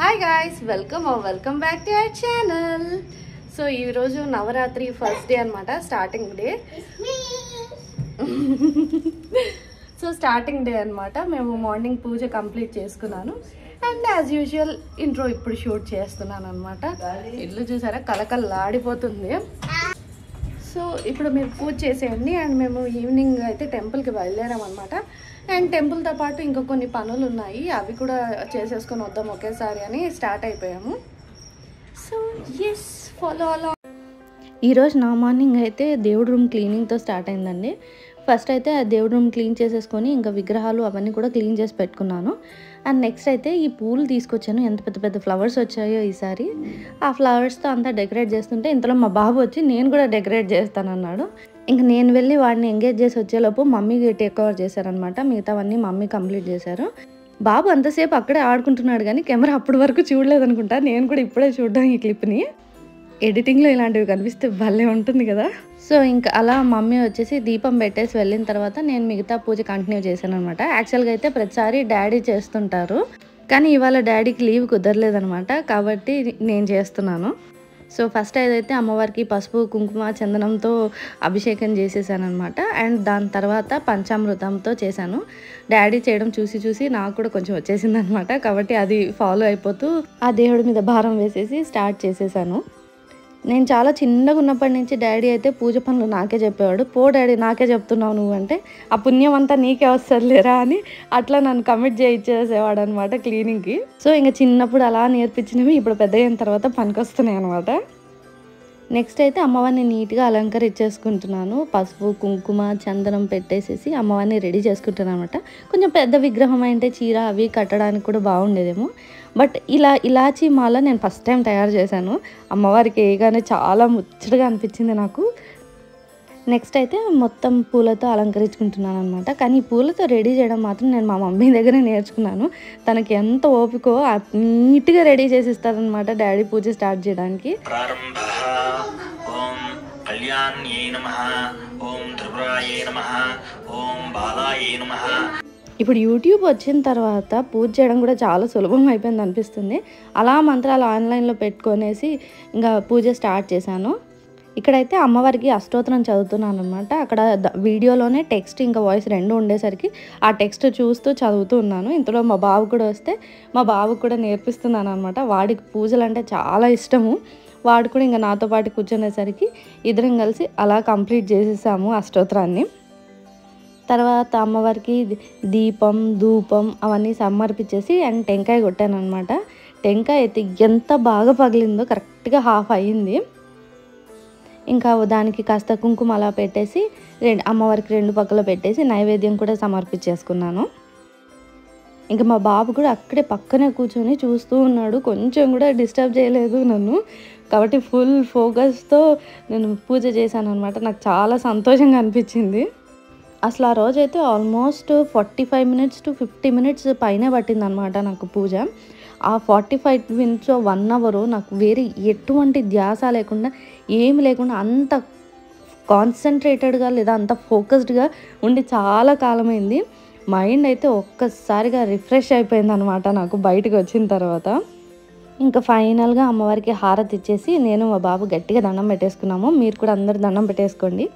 Hi guys, welcome back to our channel. So ఈరోజు Navratri first day అనమాట, starting day. So starting day అనమాట. మేము morning పూజ complete చేసుకున్నాను and as usual intro ఇప్పుడు shoot చేస్తున్నాను అనమాట. ఇల్లు చూసారా కలకల్లాడిపోతుంది. సో ఇప్పుడు మీరు పూజ చేసేయండి అండ్ మేము ఈవినింగ్ అయితే టెంపుల్కి బయలుదేరామన్నమాట. అండ్ టెంపుల్తో పాటు ఇంకా కొన్ని పనులు ఉన్నాయి, అవి కూడా చేసేసుకొని వద్దాం ఒకేసారి అని స్టార్ట్ అయిపోయాము. సో ఎస్, ఫాలో అలా. ఈరోజు నా మార్నింగ్ అయితే దేవుడి రూమ్ క్లీనింగ్తో స్టార్ట్ అయిందండి. ఫస్ట్ అయితే ఆ దేవుడి రూమ్ క్లీన్ చేసేసుకొని ఇంకా విగ్రహాలు అవన్నీ కూడా క్లీన్ చేసి పెట్టుకున్నాను. అండ్ నెక్స్ట్ అయితే ఈ పూలు తీసుకొచ్చాను. ఎంత పెద్ద పెద్ద ఫ్లవర్స్ వచ్చాయో ఈసారి. ఆ ఫ్లవర్స్తో అంతా డెకరేట్ చేస్తుంటే ఇంతలో మా బాబు వచ్చి నేను కూడా డెకరేట్ చేస్తానన్నాడు. ఇంక నేను వెళ్ళి వాడిని ఎంగేజ్ చేసి వచ్చేలోపు మమ్మీ టేక్ ఓవర్ చేశారనమాట. మిగతావన్నీ మమ్మీ కంప్లీట్ చేశారు. బాబు అంతసేపు అక్కడే ఆడుకుంటున్నాడు కానీ కెమెరా అప్పటి వరకు చూడలేదనుకుంటా. నేను కూడా ఇప్పుడే చూడడం ఈ క్లిప్ని. ఎడిటింగ్లో ఇలాంటివి కనిపిస్తే భలే ఉంటుంది కదా. సో ఇంకా అలా మమ్మీ వచ్చేసి దీపం పెట్టేసి వెళ్ళిన తర్వాత నేను మిగతా పూజ కంటిన్యూ చేశాను అనమాట. యాక్చువల్గా అయితే ప్రతిసారి డాడీ చేస్తుంటారు కానీ ఇవాళ డాడీకి లీవ్ కుదరలేదనమాట, కాబట్టి నేను చేస్తున్నాను. సో ఫస్ట్ ఏదైతే అమ్మవారికి పసుపు కుంకుమ చందనంతో అభిషేకం చేసేసాను అనమాట. అండ్ దాని తర్వాత పంచామృతంతో చేశాను. డాడీ చేయడం చూసి నాకు కూడా కొంచెం వచ్చేసింది అనమాట, కాబట్టి అది ఫాలో అయిపోతూ ఆ దేవుడి మీద భారం వేసేసి స్టార్ట్ చేసేసాను. నేను చాలా చిన్నగా ఉన్నప్పటి నుంచి డాడీ అయితే పూజ పనులు నాకే చెప్పేవాడు. పో డాడీ నాకే చెప్తున్నావు నువ్వు అంటే, ఆ పుణ్యం అంతా నీకే వస్తుందిలేరా అని అట్లా నన్ను కమిట్ చేయించేసేవాడు అనమాట క్లీనింగ్కి. సో ఇంకా చిన్నప్పుడు అలా నేర్పించినవి ఇప్పుడు పెద్ద అయిన తర్వాత పనికొస్తున్నాయి అనమాట. నెక్స్ట్ అయితే అమ్మవారిని నీట్గా అలంకరించేసుకుంటున్నాను. పసుపు కుంకుమ చందనం పెట్టేసేసి అమ్మవారిని రెడీ చేసుకుంటున్నాను అనమాట. కొంచెం పెద్ద విగ్రహం అంటే చీర అవి కట్టడానికి కూడా బాగుండేదేమో. బట్ ఇలాచీ మాల నేను ఫస్ట్ టైం తయారు చేశాను. అమ్మవారికి వేయగానే చాలా ముచ్చటగా అనిపించింది నాకు. నెక్స్ట్ అయితే మొత్తం పూలతో అలంకరించుకుంటున్నాను అనమాట. కానీ ఈ పూలతో రెడీ చేయడం మాత్రం నేను మా మమ్మీ దగ్గరే నేర్చుకున్నాను. తనకి ఎంత ఓపికో నీట్గా రెడీ చేసి ఇస్తారనమాట డాడీ పూజ స్టార్ట్ చేయడానికి. ఇప్పుడు యూట్యూబ్ వచ్చిన తర్వాత పూజ చేయడం కూడా చాలా సులభం అయిపోయింది అనిపిస్తుంది. అలా మంత్రాలు ఆన్లైన్లో పెట్టుకొనేసి ఇంకా పూజ స్టార్ట్ చేశాను. ఇక్కడైతే అమ్మవారికి అష్టోత్తరం చదువుతున్నాను అనమాట. అక్కడ వీడియోలోనే టెక్స్ట్ ఇంకా వాయిస్ రెండు ఉండేసరికి ఆ టెక్స్ట్ చూస్తూ చదువుతూ ఉన్నాను. ఇంతలో మా బాబు కూడా వస్తే మా బాబుకు కూడా నేర్పిస్తున్నాను అనమాట. వాడికి పూజలు అంటే చాలా ఇష్టము. వాడు కూడా ఇంకా నాతో పాటు కూర్చునేసరికి ఇద్దరం కలిసి అలా కంప్లీట్ చేసేసాము అష్టోత్తరాన్ని. తర్వాత అమ్మవారికి దీపం ధూపం అవన్నీ సమర్పించేసి అండ్ టెంకాయ కొట్టాను అనమాట. టెంకాయ అయితే ఎంత బాగా పగిలిందో, కరెక్ట్గా హాఫ్ అయ్యింది. ఇంకా దానికి కాస్త కుంకుమ అలా పెట్టేసి అమ్మవారికి రెండు పక్కల పెట్టేసి నైవేద్యం కూడా సమర్పించేసుకున్నాను. ఇంకా మా బాబు కూడా అక్కడే పక్కనే కూర్చొని చూస్తూ ఉన్నాడు, కొంచెం కూడా డిస్టర్బ్ చేయలేదు నన్ను. కాబట్టి ఫుల్ ఫోకస్తో నేను పూజ చేశాను అనమాట. నాకు చాలా సంతోషంగా అనిపించింది. అసలు ఆ రోజైతే ఆల్మోస్ట్ 45 minutes to 50 minutes పైనే పట్టిందనమాట నాకు పూజ. ఆ 45 minutes 1 hour నాకు వేరే ఎటువంటి ధ్యాస లేకుండా ఏమి లేకుండా అంత కాన్సన్ట్రేటెడ్గా లేదా అంత ఫోకస్డ్గా ఉండి చాలా కాలమైంది. మైండ్ అయితే ఒక్కసారిగా రిఫ్రెష్ అయిపోయింది అనమాట నాకు బయటకు వచ్చిన తర్వాత. ఇంకా ఫైనల్గా అమ్మవారికి హారతి ఇచ్చేసి నేను మా బాబు గట్టిగా దండం పెట్టేసుకున్నాము. మీరు కూడా అందరు దండం పెట్టేసుకోండి.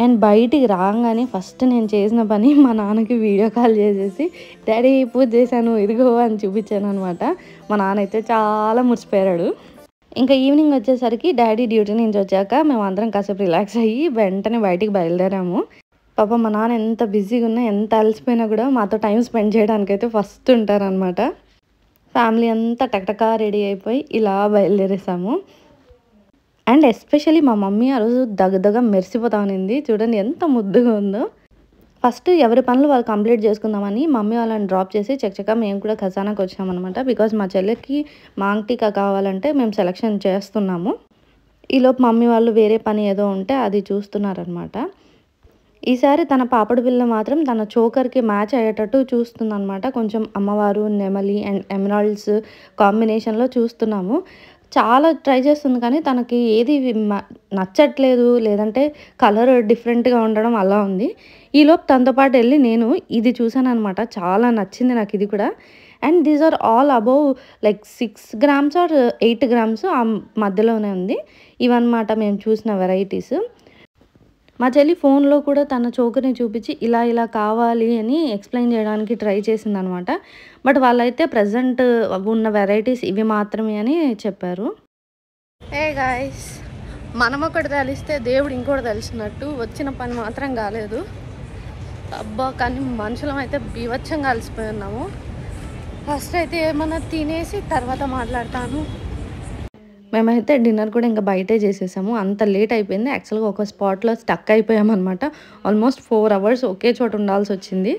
అండ్ బయటికి రాగానే ఫస్ట్ నేను చేసిన పని మా నాన్నకి వీడియో కాల్ చేసేసి డాడీ పూజ చేశాను ఇదిగో అని చూపించాను అనమాట. మా నాన్న అయితే చాలా మురిసిపోయాడు. ఇంకా ఈవినింగ్ వచ్చేసరికి డాడీ డ్యూటీ నుంచి వచ్చాక మేము అందరం కాసేపు రిలాక్స్ అయ్యి వెంటనే బయటికి బయలుదేరాము. పాప మా నాన్న ఎంత బిజీగా ఉన్నా ఎంత అలసిపోయినా కూడా మాతో టైం స్పెండ్ చేయడానికైతే ఫస్ట్ ఉంటారనమాట. ఫ్యామిలీ అంతా టక్టకా రెడీ అయిపోయి ఇలా బయలుదేరేసాము. అండ్ ఎస్పెషల్లీ మా మమ్మీ ఆ రోజు దగ్గరగా మెరిసిపోతా ఉన్నింది. చూడండి ఎంత ముద్దుగా ఉందో. ఫస్ట్ ఎవరి పనులు వాళ్ళు కంప్లీట్ చేసుకుందామని మమ్మీ వాళ్ళని డ్రాప్ చేసి చక్కగా మేము కూడా ఖజానాకి వచ్చామన్నమాట. బికాజ్ మా చెల్లెకి మాంగ్టికా కావాలంటే మేము సెలెక్షన్ చేస్తున్నాము. ఈలోపు మమ్మీ వాళ్ళు వేరే పని ఏదో ఉంటే అది చూస్తున్నారనమాట. ఈసారి తన పాపడి బిల్ల మాత్రం తన చోకర్కి మ్యాచ్ అయ్యేటట్టు చూస్తుందన్నమాట. కొంచెం అమ్మవారు నెమలి అండ్ ఎమరాల్డ్స్ కాంబినేషన్లో చూస్తున్నాము. చాలా ట్రై చేస్తుంది కానీ తనకి ఏది నచ్చట్లేదు, లేదంటే కలర్ డిఫరెంట్గా ఉండడం అలా ఉంది. ఈలోపు తనతో పాటు వెళ్ళి నేను ఇది చూసాను అనమాట. చాలా నచ్చింది నాకు ఇది కూడా. And these are all above like 6 grams or 8 grams ఆ మధ్యలోనే ఉంది. ఇవన్నమాట మేము చూసిన వెరైటీస్. మా చెల్లి ఫోన్లో కూడా తన చోకర్ని చూపించి ఇలా ఇలా కావాలి అని ఎక్స్ప్లెయిన్ చేయడానికి ట్రై చేసిందనమాట. బట్ వాళ్ళైతే ప్రజెంట్ ఉన్న వెరైటీస్ ఇవి మాత్రమే అని చెప్పారు. ఏ గాయ్స్, మనం ఒకటి తెలిస్తే దేవుడు ఇంకోటి తెలిసినట్టు వచ్చిన పని మాత్రం కాలేదు. అబ్బా, కానీ మనుషులం అయితే బీభత్సంగా కలిసిపోయి ఉన్నాము. ఫస్ట్ అయితే ఏమన్నా తినేసి తర్వాత మాట్లాడతాను. మేమైతే డిన్నర్ కూడా ఇంకా బయటే చేసేసాము. అంత లేట్ అయిపోయింది. యాక్చువల్గా ఒక స్పాట్లో స్టక్ అయిపోయామన్నమాట. ఆల్మోస్ట్ 4 hours ఒకే చోట ఉండాల్సి వచ్చింది.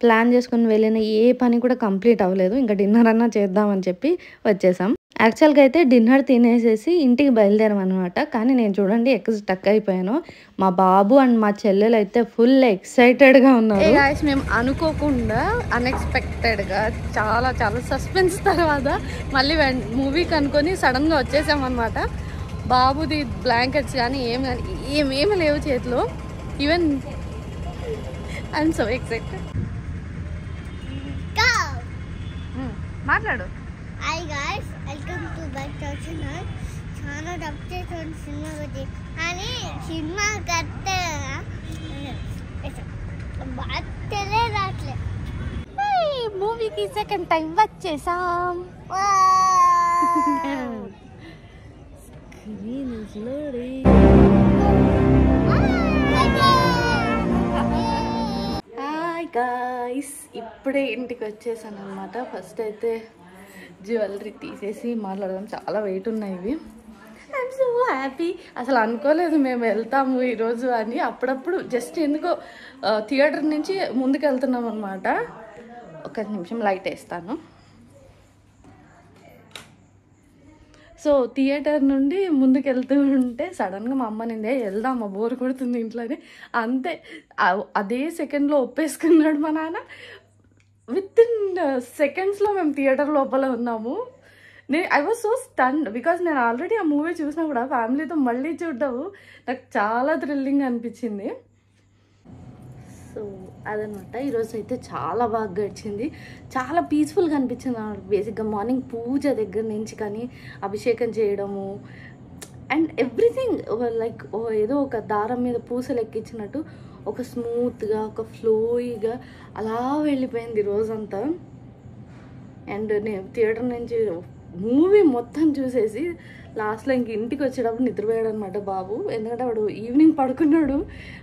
ప్లాన్ చేసుకుని వెళ్ళిన ఏ పని కూడా కంప్లీట్ అవ్వలేదు. ఇంకా డిన్నర్ అన్నా చేద్దామని చెప్పి వచ్చేసాం. యాక్చువల్గా అయితే డిన్నర్ తినేసేసి ఇంటికి బయలుదేరామన్నమాట. కానీ నేను చూడండి ఎక్కడ స్టక్ అయిపోయాను. మా బాబు అండ్ మా చెల్లెలు అయితే ఫుల్ ఎక్సైటెడ్గా ఉన్నారు. మేము అనుకోకుండా అన్ఎక్స్పెక్టెడ్గా చాలా చాలా సస్పెన్స్ తర్వాత మళ్ళీ మూవీకి అనుకొని సడన్గా వచ్చేసామన్నమాట. బాబుది బ్లాంకెట్స్ కానీ ఏమేమి లేవు చేతిలో. Even I'm so excited. మాట్లాడు. Hi guys, welcome to back to channel. చాలా డబ్ చేసాను సినిమా గురించి, కానీ సినిమా కట్టే రాట్లే. మూవీకి సెకండ్ టైం వచ్చేసాం. హాయ్ గాయ్స్, ఇప్పుడే ఇంటికి వచ్చేసాను అనమాట. ఫస్ట్ అయితే జ్యువెలరీ తీసేసి మాట్లాడదాం. చాలా వెయిట్ ఉన్నాయి ఇవి. I'm so happy. అసలు అనుకోలేదు మేము వెళ్తాము ఈరోజు అని. అప్పుడప్పుడు జస్ట్ ఎందుకో థియేటర్ నుంచి ముందుకు వెళ్తున్నాం అనమాట. ఒక నిమిషం లైట్ వేస్తాను. సో థియేటర్ నుండి ముందుకు వెళ్తూ ఉంటే సడన్గా మా అమ్మ నిందే వెళ్దామా, బోర్ కొడుతుంది ఇంట్లోనే. అంతే, అదే సెకండ్లో ఒప్పేసుకున్నాడు మా నాన్న. విత్ ఇన్ సెకండ్స్లో మేము థియేటర్ లోపల ఉన్నాము. I was so stunned because నేను ఆల్రెడీ ఆ మూవీ చూసినా కూడా ఫ్యామిలీతో మళ్ళీ చూడ్డాము. నాకు చాలా థ్రిల్లింగ్ అనిపించింది. సో అదనమాట. ఈరోజు అయితే చాలా బాగా గడిచింది. చాలా పీస్ఫుల్గా అనిపించింది అన్నమాట. బేసిక్గా మార్నింగ్ పూజ దగ్గర నుంచి కానీ అభిషేకం చేయడము అండ్ ఎవ్రీథింగ్ లైక్ ఏదో ఒక దారం మీద పూసలు ఎక్కించినట్టు ఒక స్మూత్గా, ఒక ఫ్లోయిగా అలా వెళ్ళిపోయింది రోజంతా. అండ్ నేను థియేటర్ నుంచి మూవీ మొత్తం చూసేసి లాస్ట్లో ఇంక ఇంటికి వచ్చేటప్పుడు నిద్రపోయాడు అనమాట బాబు. ఎందుకంటే వాడు ఈవినింగ్ పడుకున్నాడు.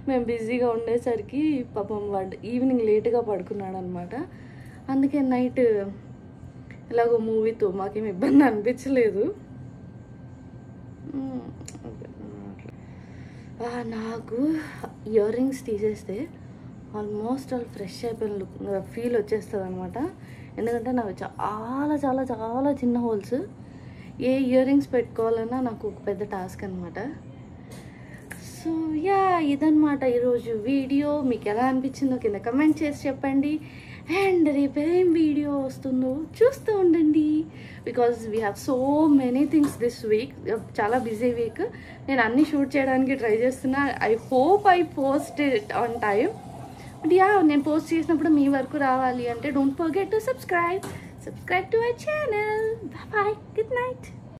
మేము బిజీగా ఉండేసరికి పాపం వాడు ఈవినింగ్ లేట్గా పడుకున్నాడు అనమాట. అందుకే నైట్ ఇలాగో మూవీతో మాకేం ఇబ్బంది అనిపించలేదు. నాకు ఇయర్ రింగ్స్ తీసేస్తే ఆల్మోస్ట్ ఆల్ ఫ్రెష్ అయిపోయిన ఫీల్ వచ్చేస్తుంది అనమాట. ఎందుకంటే నాకు చాలా చాలా చాలా చిన్న హోల్స్. ఏ ఇయర్ రింగ్స్ పెట్టుకోవాలన్నా నాకు ఒక పెద్ద టాస్క్ అనమాట. సో యా, ఇదనమాట ఈరోజు వీడియో. మీకు ఎలా అనిపించిందో కింద కమెంట్ చేసి చెప్పండి. అండ్ రేపు ఏం వీడియో వస్తుందో చూస్తూ ఉండండి. Because we have so many things this week. చాలా బిజీ వీక్. నేను అన్నీ షూట్ చేయడానికి ట్రై చేస్తున్నా. I hope I post it on time. But yeah, నేను పోస్ట్ చేసినప్పుడు మీ వరకు రావాలి అంటే don't forget to subscribe to our channel. Bye, good night.